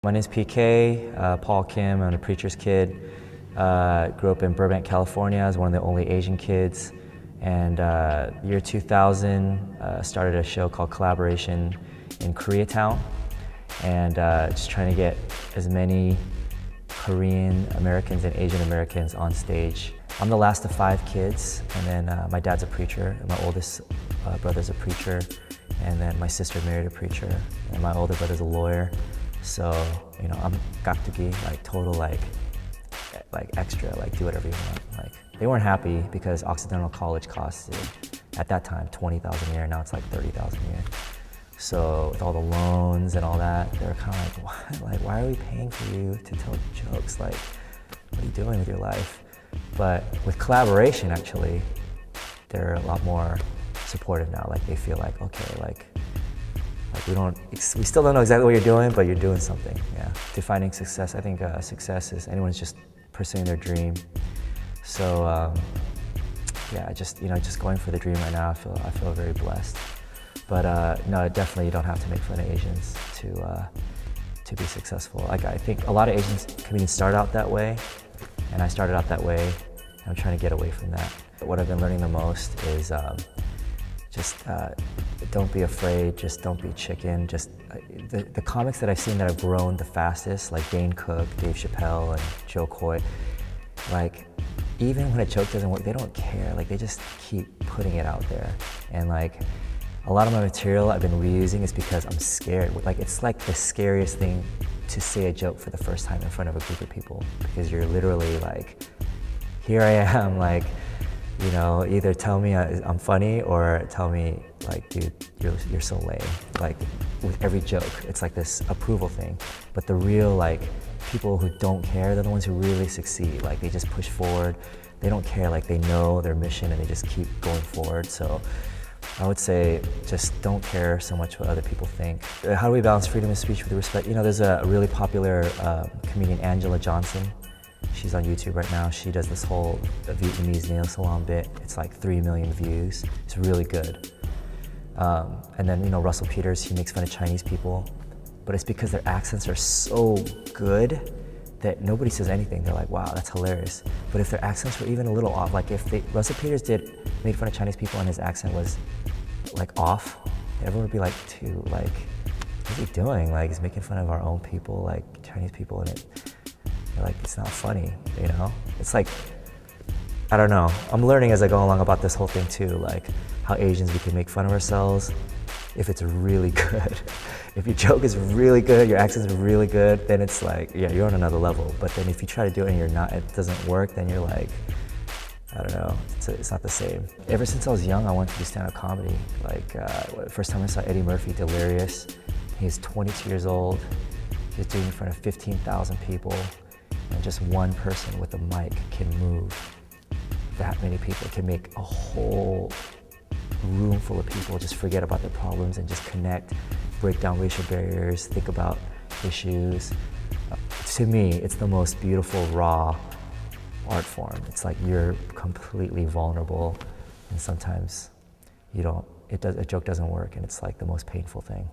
My name's PK, Paul Kim. I'm a preacher's kid. Grew up in Burbank, California. I was one of the only Asian kids. And year 2000, started a show called Kollaboration in Koreatown. And just trying to get as many Korean Americans and Asian Americans on stage. I'm the last of 5 kids, and then my dad's a preacher, and my oldest brother's a preacher, and then my sister married a preacher, and my older brother's a lawyer. So, you know, I'm gakdugi, like total like extra, like do whatever you want. Like, they weren't happy because Occidental College costed, at that time, $20,000 a year. Now it's like $30,000 a year. So with all the loans and all that, they were kind of like, why are we paying for you to tell jokes? Like, what are you doing with your life? But with Kollaboration, actually, they're a lot more supportive now. Like, they feel like, okay, like we still don't know exactly what you're doing, but you're doing something. Yeah. Defining success, I think success is anyone's just pursuing their dream. So yeah, just going for the dream right now. I feel very blessed. But no, definitely you don't have to make fun of Asians to be successful. Like, I think a lot of Asian comedians start out that way, and I started out that way, and I'm trying to get away from that. What I've been learning the most is just don't be afraid, just don't be chicken. Just the comics that I've seen that have grown the fastest, like Dane Cook, Dave Chappelle, and Joe Coy, like, even when a joke doesn't work, they don't care. Like, they just keep putting it out there. And like, a lot of my material I've been reusing is because I'm scared. Like, it's like the scariest thing to say a joke for the first time in front of a group of people, because you're literally like, here I am, like, you know, either tell me I'm funny or tell me, like, dude, you're so lame. Like, with every joke, it's like this approval thing. But the real, like, people who don't care, they're the ones who really succeed. Like, they just push forward. They don't care, like, they know their mission and they just keep going forward. So I would say just don't care so much what other people think. How do we balance freedom of speech with respect? You know, there's a really popular comedian, Angela Johnson. She's on YouTube right now. She does this whole Vietnamese nail salon bit. It's like 3 million views. It's really good. And then, you know, Russell Peters, he makes fun of Chinese people, but it's because their accents are so good that nobody says anything. They're like, wow, that's hilarious. But if their accents were even a little off, like if Russell Peters made fun of Chinese people and his accent was like off, everyone would be like, dude, like, what's he doing? Like, he's making fun of our own people, like Chinese people, and like, it's not funny, you know? It's like, I don't know. I'm learning as I go along about this whole thing too, like how Asians, we can make fun of ourselves if it's really good. If your joke is really good, your accent is really good, then it's like, yeah, you're on another level. But then if you try to do it and it doesn't work, then you're like, I don't know, it's not the same. Ever since I was young, I wanted to do stand-up comedy. Like, the first time I saw Eddie Murphy, Delirious, he's 22 years old. He was doing it in front of 15,000 people, and just one person with a mic can move that many people, can make a whole room full of people just forget about their problems and just connect, break down racial barriers, think about issues. To me, it's the most beautiful, raw art form. It's like you're completely vulnerable, and sometimes a joke doesn't work, and it's like the most painful thing.